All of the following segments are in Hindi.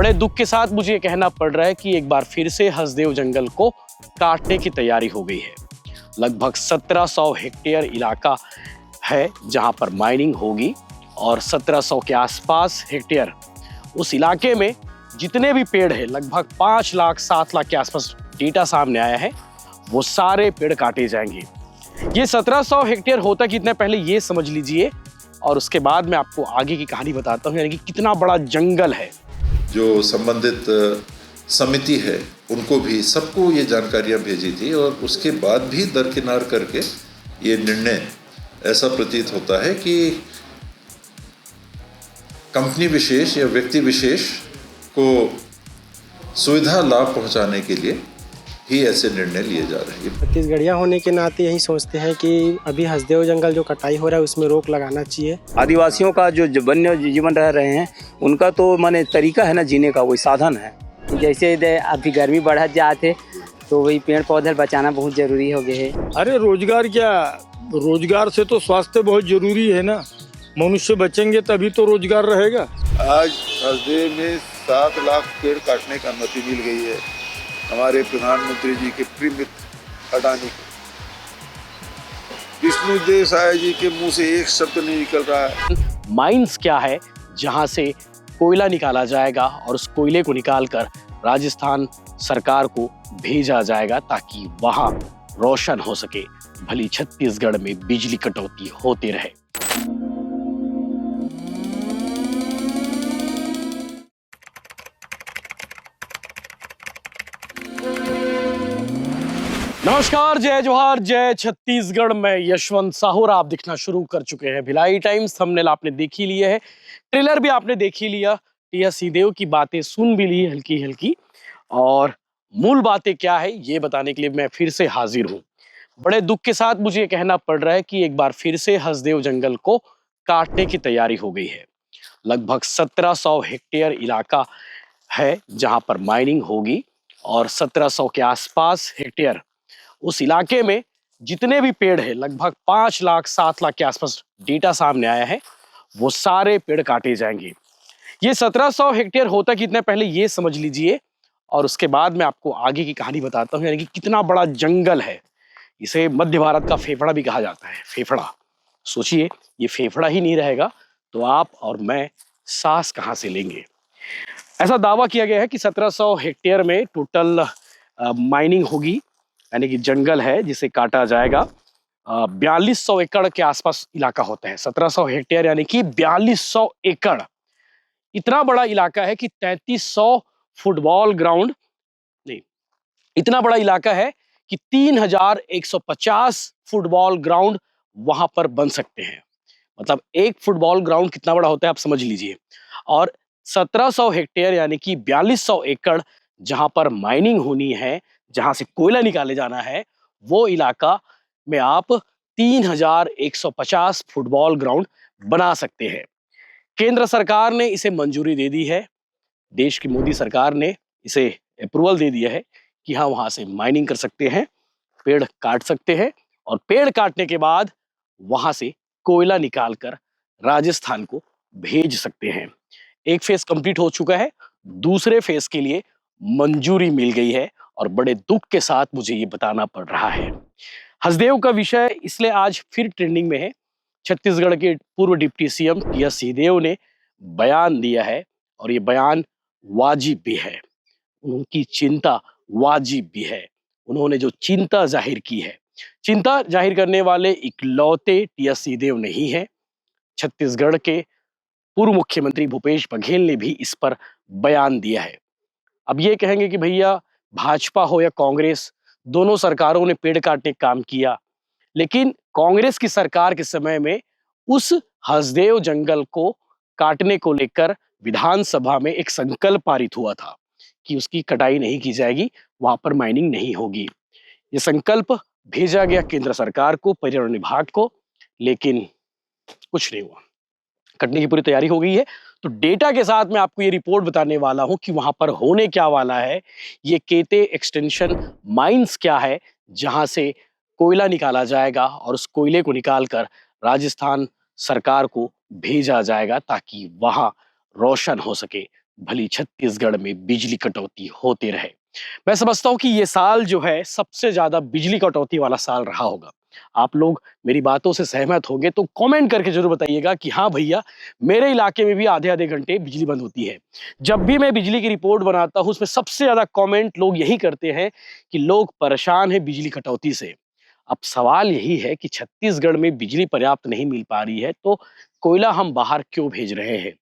बड़े दुख के साथ मुझे ये कहना पड़ रहा है कि एक बार फिर से हसदेव जंगल को काटने की तैयारी हो गई है। लगभग 1700 हेक्टेयर इलाका है जहां पर माइनिंग होगी और 1700 के आसपास हेक्टेयर उस इलाके में जितने भी पेड़ हैं, लगभग 5 लाख 7 लाख के आसपास डेटा सामने आया है, वो सारे पेड़ काटे जाएंगे। ये 1700 हेक्टेयर होता कितना, पहले ये समझ लीजिए और उसके बाद मैं आपको आगे की कहानी बताता हूँ, यानी कि कितना बड़ा जंगल है। जो संबंधित समिति है उनको भी सबको ये जानकारियां भेजी थी और उसके बाद भी दरकिनार करके ये निर्णय ऐसा प्रतीत होता है कि कंपनी विशेष या व्यक्ति विशेष को सुविधा लाभ पहुंचाने के लिए ही ऐसे निर्णय लिए जा रहे हैं। छत्तीसगढ़िया होने के नाते यही सोचते हैं कि अभी हसदेव जंगल जो कटाई हो रहा है उसमें रोक लगाना चाहिए। आदिवासियों का जो वन्य जीवन रह रहे हैं उनका तो माने तरीका है ना जीने का, वही साधन है। जैसे अभी गर्मी बढ़त जाते तो वही पेड़ पौधे बचाना बहुत जरूरी हो गए है। अरे रोजगार क्या, रोजगार से तो स्वास्थ्य बहुत जरूरी है ना। मनुष्य बचेंगे तभी तो रोजगार रहेगा। आज हसदेव में 7 लाख पेड़ काटने का अनुमति मिल गई है हमारे प्रधानमंत्री जी के प्रिय मित्र अडानी को। विष्णुदेव साय जी के मुंह से एक शब्द नहीं निकल रहा है। माइंस क्या है, जहां से कोयला निकाला जाएगा और उस कोयले को निकालकर राजस्थान सरकार को भेजा जाएगा ताकि वहां रोशन हो सके, भली छत्तीसगढ़ में बिजली कटौती होती रहे। नमस्कार, जय जोहार, जय छत्तीसगढ़ में यशवंत साहू और आप दिखना शुरू कर चुके हैं भिलाई टाइम्स। थंबनेल आपने देख ही लिया है, ट्रेलर भी आपने देख ही लिया, टीएस सिंहदेव की बातें सुन भी ली हल्की हल्की, और मूल बातें क्या है ये बताने के लिए मैं फिर से हाजिर हूं। बड़े दुख के साथ मुझे ये कहना पड़ रहा है कि एक बार फिर से हसदेव जंगल को काटने की तैयारी हो गई है। लगभग 1700 हेक्टेयर इलाका है जहां पर माइनिंग होगी और 1700 के आसपास हेक्टेयर उस इलाके में जितने भी पेड़ हैं, लगभग 5 लाख 7 लाख के आसपास डेटा सामने आया है, वो सारे पेड़ काटे जाएंगे। ये 1700 हेक्टेयर होता कितना, पहले ये समझ लीजिए और उसके बाद मैं आपको आगे की कहानी बताता हूँ, यानी कि कितना बड़ा जंगल है। इसे मध्य भारत का फेफड़ा भी कहा जाता है। फेफड़ा, सोचिए, ये फेफड़ा ही नहीं रहेगा तो आप और मैं सांस कहाँ से लेंगे। ऐसा दावा किया गया है कि 1700 हेक्टेयर में टोटल माइनिंग होगी, यानी कि जंगल है जिसे काटा जाएगा। 4200 एकड़ के आसपास इलाका होता है। 1700 हेक्टेयर यानी कि 4200 एकड़, इतना बड़ा इलाका है कि 3300 फुटबॉल ग्राउंड नहीं, इतना बड़ा इलाका है कि 3150 फुटबॉल ग्राउंड वहां पर बन सकते हैं। मतलब एक फुटबॉल ग्राउंड कितना बड़ा होता है आप समझ लीजिए। और 1700 हेक्टेयर यानी कि 4200 एकड़ जहां पर माइनिंग होनी है, जहां से कोयला निकाले जाना है, वो इलाका में आप 3150 फुटबॉल ग्राउंड बना सकते हैं। केंद्र सरकार ने इसे मंजूरी दे दी है। देश की मोदी सरकार ने इसे अप्रूवल दे दिया है कि हाँ, वहां से माइनिंग कर सकते हैं, पेड़ काट सकते हैं और पेड़ काटने के बाद वहां से कोयला निकालकर राजस्थान को भेज सकते हैं। एक फेज कंप्लीट हो चुका है, दूसरे फेज के लिए मंजूरी मिल गई है और बड़े दुख के साथ मुझे ये बताना पड़ रहा है। हसदेव का विषय इसलिए आज फिर ट्रेंडिंग में है। छत्तीसगढ़ के पूर्व डिप्टी सीएम टीएस सिंहदेव ने बयान दिया है और ये बयान वाजिब भी है। उनकी चिंता वाजिब भी है। उन्होंने जो चिंता जाहिर की है, चिंता जाहिर करने वाले इकलौते टीएस सिंहदेव नहीं है। छत्तीसगढ़ के पूर्व मुख्यमंत्री भूपेश बघेल ने भी इस पर बयान दिया है। अब ये कहेंगे कि भैया भाजपा हो या कांग्रेस, दोनों सरकारों ने पेड़ काटने का काम किया, लेकिन कांग्रेस की सरकार के समय में उस हसदेव जंगल को काटने को लेकर विधानसभा में एक संकल्प पारित हुआ था कि उसकी कटाई नहीं की जाएगी, वहां पर माइनिंग नहीं होगी। ये संकल्प भेजा गया केंद्र सरकार को, पर्यावरण विभाग को, लेकिन कुछ नहीं हुआ। कटने की पूरी तैयारी हो गई है। तो डेटा के साथ मैं आपको ये रिपोर्ट बताने वाला हूं कि वहां पर होने क्या वाला है। ये केते एक्सटेंशन माइंस क्या है, जहां से कोयला निकाला जाएगा और उस कोयले को निकालकर राजस्थान सरकार को भेजा जाएगा ताकि वहां रोशन हो सके, भली छत्तीसगढ़ में बिजली कटौती होते रहे। मैं समझता हूं कि ये साल जो है सबसे ज्यादा बिजली कटौती वाला साल रहा होगा। आप लोग मेरी बातों से सहमत होंगे तो कमेंट करके जरूर बताइएगा कि हाँ भैया, मेरे इलाके में भी आधे आधे घंटे बिजली बंद होती है। जब भी मैं बिजली की रिपोर्ट बनाता हूं उसमें सबसे ज्यादा कमेंट लोग यही करते हैं कि लोग परेशान हैं बिजली कटौती से। अब सवाल यही है कि छत्तीसगढ़ में बिजली पर्याप्त नहीं मिल पा रही है तो कोयला हम बाहर क्यों भेज रहे हैं,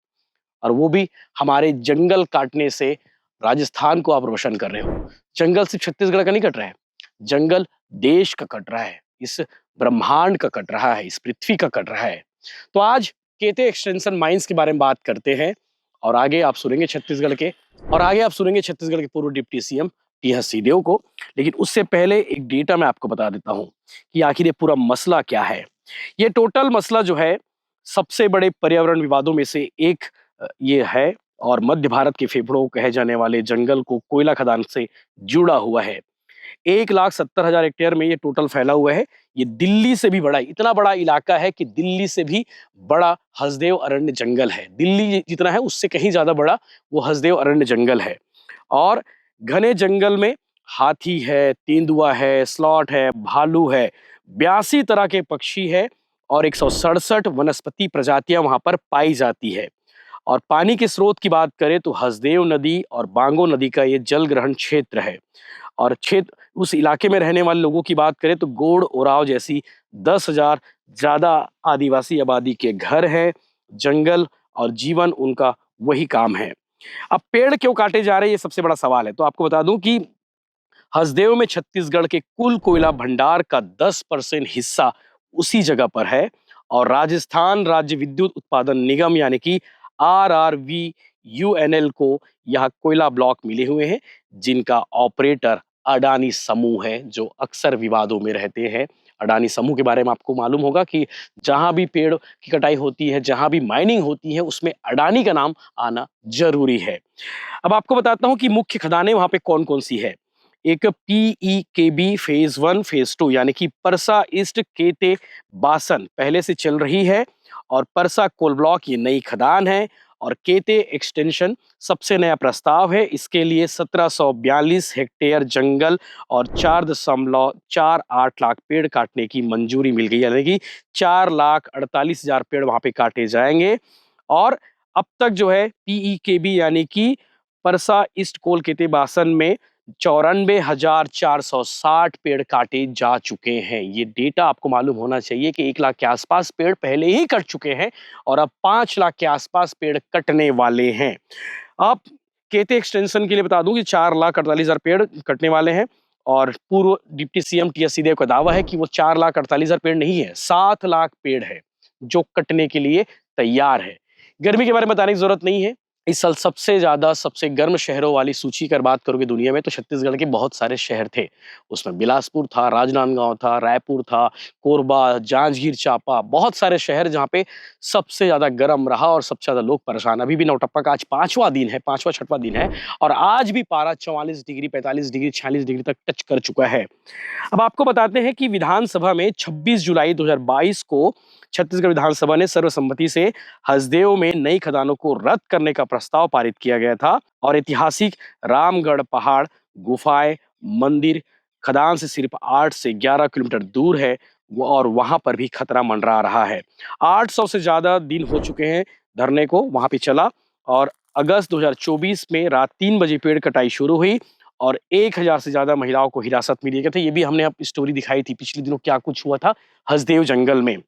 और वो भी हमारे जंगल काटने से। राजस्थान को आप रोशन कर रहे हो। जंगल सिर्फ छत्तीसगढ़ का नहीं कट रहा है, जंगल देश का कट रहा है, इस ब्रह्मांड का कट रहा है, इस पृथ्वी का कट रहा है। तो आज केते एक्सटेंशन माइंस के बारे में बात करते हैं और आगे आप सुनेंगे छत्तीसगढ़ के पूर्व डिप्टी सीएम टीएस सिंहदेव को। लेकिन उससे पहले एक डेटा मैं आपको बता देता हूं कि आखिर ये पूरा मसला क्या है। ये टोटल मसला जो है सबसे बड़े पर्यावरण विवादों में से एक ये है, और मध्य भारत के फेफड़ों कहे जाने वाले जंगल को कोयला खदान से जुड़ा हुआ है। 1,70,000 हेक्टेयर में ये टोटल फैला हुआ है। ये दिल्ली से भी बड़ा है, इतना बड़ा इलाका है कि दिल्ली से भी बड़ा हसदेव अरण्य जंगल है। दिल्ली जितना है उससे कहीं ज्यादा बड़ा वो हसदेव अरण्य जंगल है। और घने जंगल में हाथी है, तेंदुआ है, स्लॉट है, भालू है, 82 तरह के पक्षी है और 167 वनस्पति प्रजातियां वहां पर पाई जाती है। और पानी के स्रोत की बात करें तो हसदेव नदी और बांगो नदी का ये जल ग्रहण क्षेत्र है। और क्षेत्र उस इलाके में रहने वाले लोगों की बात करें तो गोड़ ओराव जैसी 10,000 ज्यादा आदिवासी आबादी के घर हैं। जंगल और जीवन उनका वही काम है। अब पेड़ क्यों काटे जा रहे हैं, ये सबसे बड़ा सवाल है। तो आपको बता दूं कि हसदेव में छत्तीसगढ़ के कुल कोयला भंडार का 10% हिस्सा उसी जगह पर है। और राजस्थान राज्य विद्युत उत्पादन निगम यानी कि RRVUNL को यहाँ कोयला ब्लॉक मिले हुए हैं, जिनका ऑपरेटर अडानी समूह है, जो अक्सर विवादों में रहते हैं। अडानी समूह के बारे में आपको मालूम होगा कि जहां भी पेड़ की कटाई होती है, जहां भी माइनिंग होती है, उसमें अडानी का नाम आना जरूरी है। अब आपको बताता हूं कि मुख्य खदानें वहां पे कौन कौन सी है। एक PEKB फेज 1 फेज 2 यानी कि परसा ईस्ट केते बासन पहले से चल रही है, और परसा कोल ब्लॉक ये नई खदान है। और केते एक्सटेंशन सबसे नया प्रस्ताव है। इसके लिए 1742 हेक्टेयर जंगल और 4.48 लाख पेड़ काटने की मंजूरी मिल गई, यानी कि 4,48,000 पेड़ वहां पे काटे जाएंगे। और अब तक जो है PEKB यानी कि परसा ईस्ट कोल केते बासन में 94,460 पेड़ काटे जा चुके हैं। ये डेटा आपको मालूम होना चाहिए कि 1 लाख के आसपास पेड़ पहले ही कट चुके हैं और अब 5 लाख के आसपास पेड़ कटने वाले हैं। अब केते एक्सटेंशन के लिए बता दूं कि 4,48,000 पेड़ कटने वाले हैं। और पूर्व डिप्टी सीएम टीएस सिंहदेव का दावा है कि वो 4,48,000 पेड़ नहीं है, 7 लाख पेड़ है जो कटने के लिए तैयार है। गर्मी के बारे में बताने की जरूरत नहीं है। इस साल सबसे ज्यादा सबसे गर्म शहरों वाली सूची कर बात करोगे दुनिया में तो छत्तीसगढ़ के बहुत सारे शहर थे। उसमें बिलासपुर था, राजनांदगांव था, रायपुर था, कोरबा, जांजगीर चांपा, बहुत सारे शहर जहाँ पे सबसे ज्यादा गर्म रहा और सबसे ज्यादा लोग परेशान। अभी भी नौटप्पा का आज 5वां दिन है, 5वां 6वां दिन है, और आज भी पारा 44 डिग्री, 45 डिग्री, 46 डिग्री तक टच कर चुका है। अब आपको बताते हैं कि विधानसभा में 26 जुलाई 2022 को छत्तीसगढ़ विधानसभा ने सर्वसम्मति से हसदेव में नई खदानों को रद्द करने का प्रस्ताव पारित किया गया था। और ऐतिहासिक रामगढ़ पहाड़ गुफाएं मंदिर खदान से सिर्फ 8 से 11 किलोमीटर दूर है, और वहां पर भी खतरा मंडरा रहा है। 800 से ज्यादा दिन हो चुके हैं धरने को वहां पे चला। और अगस्त 2024 में रात 3 बजे पेड़ कटाई शुरू हुई और 1,000 से ज्यादा महिलाओं को हिरासत में लिए गए थे। ये भी हमने अब स्टोरी दिखाई थी पिछले दिनों क्या कुछ हुआ था हसदेव जंगल में।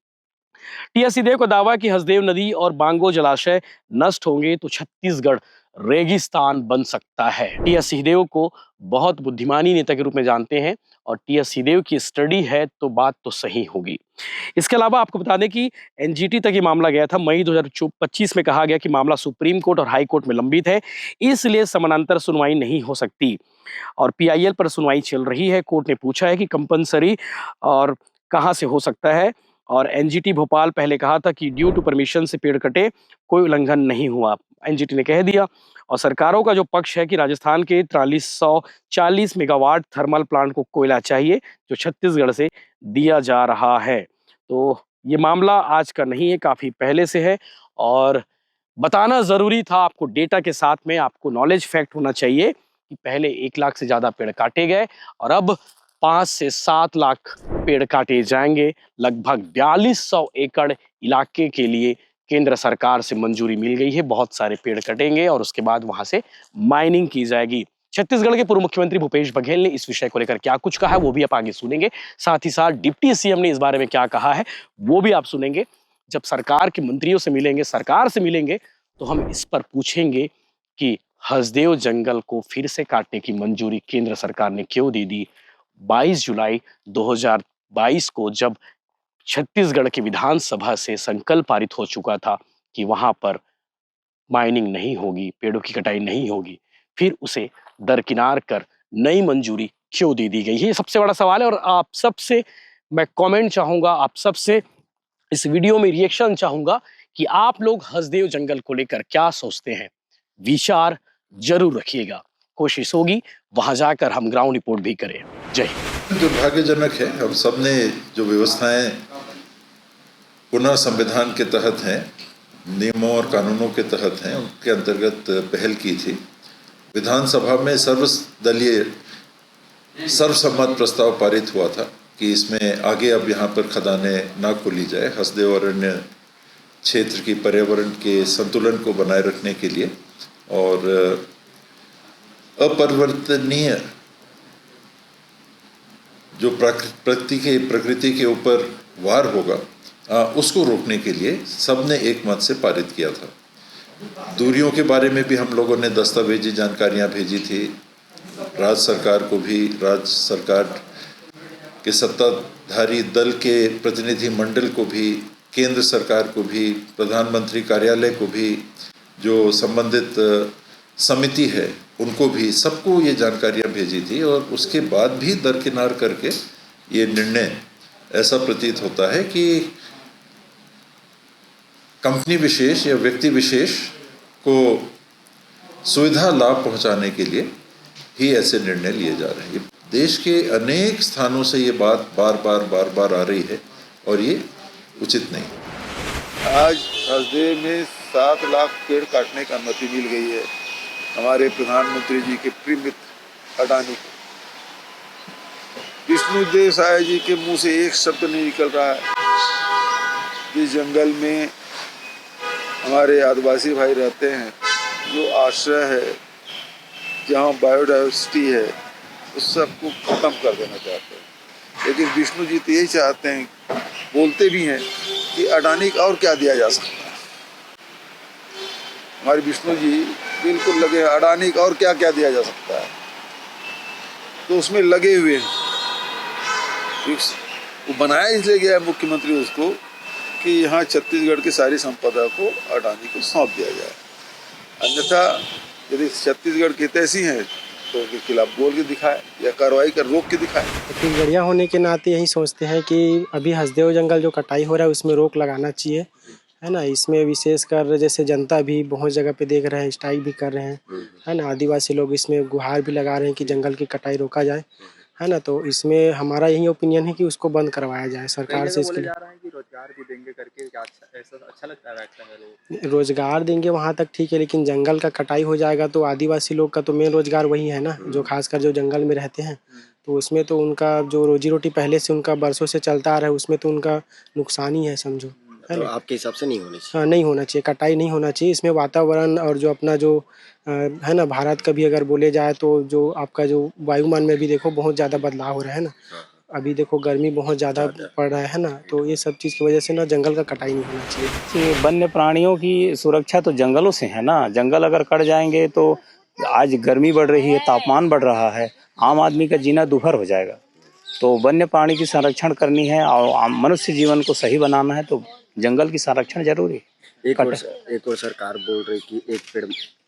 टीएस सिंहदेव का दावा कि हसदेव नदी और बांगो जलाशय नष्ट होंगे तो छत्तीसगढ़ रेगिस्तान बन सकता है। टीएस सिंहदेव को बहुत बुद्धिमानी नेता के रूप में जानते हैं, और टीएस सिंहदेव की स्टडी है तो बात तो सही होगी। इसके अलावा आपको बता दें कि एनजीटी तक ये मामला गया था। मई 2025 में कहा गया कि मामला सुप्रीम कोर्ट और हाई कोर्ट में लंबित है, इसलिए समानांतर सुनवाई नहीं हो सकती। और PIL पर सुनवाई चल रही है। कोर्ट ने पूछा है कि कंपल्सरी और कहाँ से हो सकता है, और एनजीटी भोपाल पहले कहा था कि ड्यू टू परमिशन से पेड़ कटे, कोई उल्लंघन नहीं हुआ, एनजीटी ने कह दिया। और सरकारों का जो पक्ष है कि राजस्थान के 4340 मेगावाट थर्मल प्लांट को कोयला चाहिए जो छत्तीसगढ़ से दिया जा रहा है। तो ये मामला आज का नहीं है, काफी पहले से है। और बताना जरूरी था आपको, डेटा के साथ में आपको नॉलेज फैक्ट होना चाहिए कि पहले 1 लाख से ज्यादा पेड़ काटे गए और अब 5 से 7 लाख पेड़ काटे जाएंगे। लगभग 4200 एकड़ इलाके के लिए केंद्र सरकार से मंजूरी मिल गई है। बहुत सारे पेड़ कटेंगे और उसके बाद वहां से माइनिंग की जाएगी। छत्तीसगढ़ के पूर्व मुख्यमंत्री भूपेश बघेल ने इस विषय को लेकर क्या कुछ कहा है वो भी आप आगे सुनेंगे। साथ ही साथ डिप्टी सीएम ने इस बारे में क्या कहा है वो भी आप सुनेंगे। जब सरकार के मंत्रियों से मिलेंगे, सरकार से मिलेंगे, तो हम इस पर पूछेंगे कि हसदेव जंगल को फिर से काटने की मंजूरी केंद्र सरकार ने क्यों दे दी। 22 जुलाई 2022 को जब छत्तीसगढ़ की विधानसभा से संकल्प पारित हो चुका था कि वहां पर माइनिंग नहीं होगी, पेड़ों की कटाई नहीं होगी, फिर उसे दरकिनार कर नई मंजूरी क्यों दे दी गई है, ये सबसे बड़ा सवाल है। और आप सबसे मैं कमेंट चाहूंगा, आप सबसे इस वीडियो में रिएक्शन चाहूंगा कि आप लोग हसदेव जंगल को लेकर क्या सोचते हैं। विचार जरूर रखिएगा, कोशिश होगी वहां जाकर हम ग्राउंड रिपोर्ट भी करें। जय हिंद। दुर्भाग्यजनक है, हम सब ने जो व्यवस्थाएं पुनः संविधान के तहत हैं, नियमों और कानूनों के तहत हैं, उनके अंतर्गत पहल की थी। विधानसभा में सर्वदलीय सर्वसम्मत प्रस्ताव पारित हुआ था कि इसमें आगे अब यहाँ पर खदानें ना खोली जाए, हसदेव अरण्य क्षेत्र की पर्यावरण के संतुलन को बनाए रखने के लिए और अपरिवर्तनीय जो प्रकृति के ऊपर वार होगा उसको रोकने के लिए सबने एक मत से पारित किया था। दूरियों के बारे में भी हम लोगों ने दस्तावेजी जानकारियां भेजी थी राज्य सरकार को भी, राज्य सरकार के सत्ताधारी दल के प्रतिनिधि मंडल को भी, केंद्र सरकार को भी, प्रधानमंत्री कार्यालय को भी, जो संबंधित समिति है उनको भी, सबको ये जानकारियां भेजी थी। और उसके बाद भी दरकिनार करके ये निर्णय ऐसा प्रतीत होता है कि कंपनी विशेष या व्यक्ति विशेष को सुविधा लाभ पहुंचाने के लिए ही ऐसे निर्णय लिए जा रहे हैं। देश के अनेक स्थानों से ये बात बार बार आ रही है और ये उचित नहीं। आज हसदेव में 7 लाख पेड़ काटने की अनुमति मिल गई है हमारे प्रधानमंत्री जी के प्रिय मित्र अडानी को। विष्णुदेव साय जी के मुंह से एक शब्द नहीं निकल रहा है कि जंगल में हमारे आदिवासी भाई रहते हैं, जो आश्रय है, जहाँ बायोडाइवर्सिटी है, उस सबको खत्म कर देना चाहते हैं। लेकिन विष्णु जी तो यही चाहते हैं, बोलते भी हैं कि अडानी को और क्या दिया जा सकता है। हमारे विष्णु जी बिल्कुल लगे हैं, अडानी को और क्या क्या दिया जा सकता है, तो उसमें लगे हुए हैं। वो बनाया इसलिए गया मुख्यमंत्री उसको कि यहाँ छत्तीसगढ़ की सारी संपदा को अडानी को सौंप दिया जाए। अन्यथा यदि छत्तीसगढ़ की हितैषी हैं तो उनके खिलाफ बोल के दिखाए या कार्रवाई कर रोक के दिखाए। छत्तीसगढ़िया होने के नाते यही सोचते हैं कि अभी हसदेव जंगल जो कटाई हो रहा है उसमें रोक लगाना चाहिए, है ना। इसमें विशेषकर जैसे जनता भी बहुत जगह पे देख रहे हैं, स्ट्राइक भी कर रहे हैं, है ना। आदिवासी लोग इसमें गुहार भी लगा रहे हैं कि जंगल की कटाई रोका जाए, है ना। तो इसमें हमारा यही ओपिनियन है कि उसको बंद करवाया जाए सरकार से। इसके रोजगार भी देंगे करके ऐसा अच्छा लगता है। रोजगार देंगे वहाँ तक ठीक है, लेकिन जंगल का कटाई हो जाएगा तो आदिवासी लोग का तो मेन रोजगार वही है ना, जो खासकर जो जंगल में रहते हैं। तो उसमें तो उनका जो रोजी रोटी पहले से उनका बरसों से चलता आ रहा है, उसमें तो उनका नुकसान ही है, समझो, है ना। तो आपके हिसाब से नहीं होनी चाहिए? हाँ, नहीं होना चाहिए, कटाई नहीं होना चाहिए। इसमें वातावरण और जो अपना जो है ना, भारत का भी अगर बोले जाए तो जो आपका जो वायुमान में भी देखो बहुत ज़्यादा बदलाव हो रहा है ना। अभी देखो गर्मी बहुत ज़्यादा पड़ रहा है ना, तो ये सब चीज़ की वजह से ना जंगल का कटाई नहीं होना चाहिए। वन्य प्राणियों की सुरक्षा तो जंगलों से है ना। जंगल अगर कट जाएंगे तो आज गर्मी बढ़ रही है, तापमान बढ़ रहा है, आम आदमी का जीना दुभर हो जाएगा। तो वन्य प्राणी की संरक्षण करनी है और मनुष्य जीवन को सही बनाना है तो जंगल की संरक्षण जरूरी है। एक और सरकार बोल रही कि एक पेड़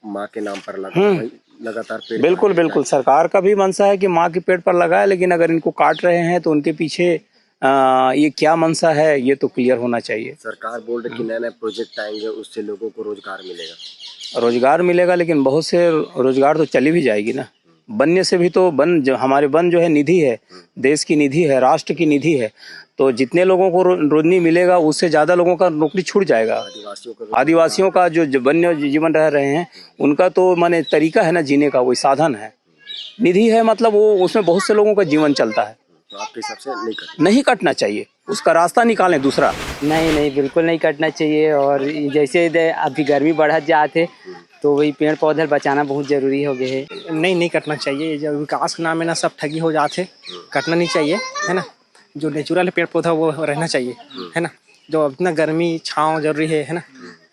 माँ के नाम पर लगातार पेड़। बिल्कुल सरकार का भी मंशा है कि माँ के पेड़ पर लगाए, लेकिन अगर इनको काट रहे हैं तो उनके पीछे ये क्या मंशा है ये तो क्लियर होना चाहिए। सरकार बोल रही कि नए नए प्रोजेक्ट आएंगे, उससे लोगों को रोजगार मिलेगा। रोजगार मिलेगा, लेकिन बहुत से रोजगार तो चली भी जाएगी ना। वन्य से भी तो वन जो हमारे वन जो है निधि है, देश की निधि है, राष्ट्र की निधि है। तो जितने लोगों को रोजनी मिलेगा उससे ज्यादा लोगों का नौकरी छूट जाएगा। आदिवासियों का जो वन्य जीवन रह रहे हैं उनका तो माने तरीका है ना जीने का, वही साधन है, निधि है, मतलब वो उसमें बहुत से लोगों का जीवन चलता है। तो आपके हिसाब से नहीं कटना चाहिए, उसका रास्ता निकालें दूसरा। नहीं नहीं, बिल्कुल नहीं कटना चाहिए। और जैसे अभी गर्मी बढ़त जाते तो वही पेड़ पौधे बचाना बहुत जरूरी हो गए है। नहीं कटना चाहिए। जब विकास के नाम में ना सब ठगी हो जाते, कटना नहीं चाहिए, है ना। जो नेचुरल पेड़ पौधा वो रहना चाहिए, है ना। जो इतना गर्मी छाँव जरूरी है ना।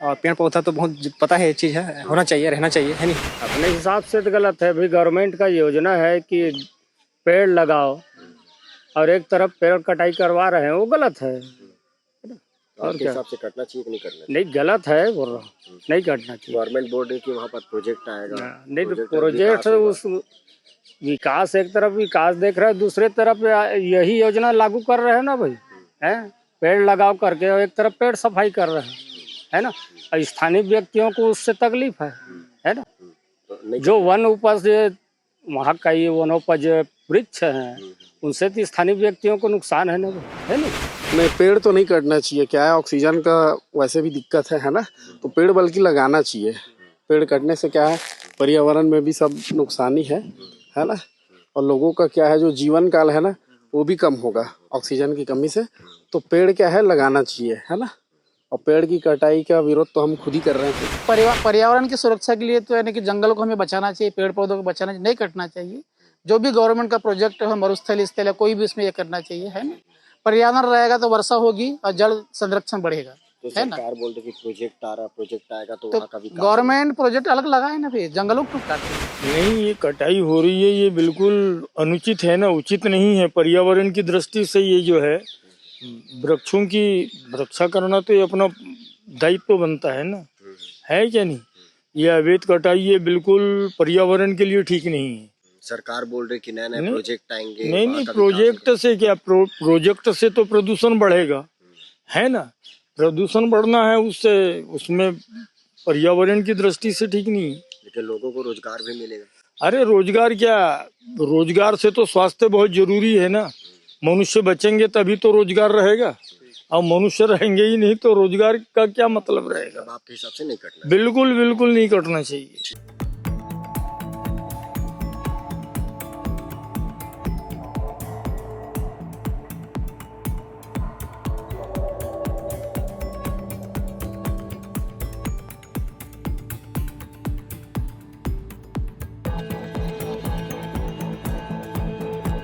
और पेड़ पौधा तो बहुत पता है चीज़ है, होना चाहिए, रहना चाहिए, है नहीं। अपने हिसाब से तो गलत है भाई। गवर्नमेंट का योजना है कि पेड़ लगाओ और एक तरफ पेड़ कटाई करवा रहे हैं, वो गलत है। आपके हिसाब से कटना चाहिए कि नहीं करना? नहीं, गलत है बोल रहा हूँ, नहीं कटना चाहिए। गवर्नमेंट बोल रही है कि वहाँ पर प्रोजेक्ट आएगा। नहीं तो प्रोजेक्ट उस विकास, एक तरफ विकास देख रहे हैं, दूसरे तरफ यही योजना लागू कर रहे हैं ना भाई, है पेड़ लगाओ करके, और एक तरफ पेड़ सफाई कर रहे हैं, है ना। और स्थानीय व्यक्तियों को उससे तकलीफ है ना। जो वन उपज वहाँ का ये वनोपज वृक्ष हैं, उनसे तो स्थानीय व्यक्तियों को नुकसान है ना, है ना। नहीं, पेड़ तो नहीं काटना चाहिए। क्या है, ऑक्सीजन का वैसे भी दिक्कत है ना। तो पेड़ बल्कि लगाना चाहिए। पेड़ कटने से क्या है, पर्यावरण में भी सब नुकसानी है ना। और लोगों का क्या है, जो जीवन काल है ना, वो भी कम होगा ऑक्सीजन की कमी से। तो पेड़ क्या है, लगाना चाहिए, है ना। और पेड़ की कटाई का विरोध तो हम खुद ही कर रहे हैं। पर्यावरण की सुरक्षा के लिए तो यानी कि जंगलों को हमें बचाना चाहिए, पेड़ पौधों को बचाना चाहिए, नहीं कटना चाहिए। जो भी गवर्नमेंट का प्रोजेक्ट है, मरुस्थल स्थल है, कोई भी उसमें ये करना चाहिए, है ना। पर्यावरण रहेगा तो वर्षा होगी और जल संरक्षण बढ़ेगा, तो है ना। सरकार बोल रही है कि प्रोजेक्ट आएगा तो तो वहाँ का विकास गवर्नमेंट प्रोजेक्ट अलग लगाए ना, फिर जंगलों को काटे। नहीं, ये कटाई हो रही है, ये बिल्कुल अनुचित है ना, उचित नहीं है। पर्यावरण की दृष्टि से ये जो है वृक्षों की रक्षा करना तो ये अपना दायित्व बनता है ना, है क्या नहीं। ये अवैध कटाई ये बिल्कुल पर्यावरण के लिए ठीक नहीं है। सरकार बोल रही है कि नए नए प्रोजेक्ट आएंगे। नहीं, प्रोजेक्ट से क्या, प्रोजेक्ट से तो प्रदूषण बढ़ेगा, है ना। प्रदूषण बढ़ना है उससे, उसमें पर्यावरण की दृष्टि से ठीक नहीं है। लेकिन लोगों को रोजगार भी मिलेगा। अरे रोजगार क्या, रोजगार से तो स्वास्थ्य बहुत जरूरी है ना। मनुष्य बचेंगे तभी तो रोजगार रहेगा, और मनुष्य रहेंगे ही नहीं तो रोजगार का क्या मतलब रहेगा। आपके हिसाब से नहीं कटना? बिल्कुल नहीं कटना चाहिए।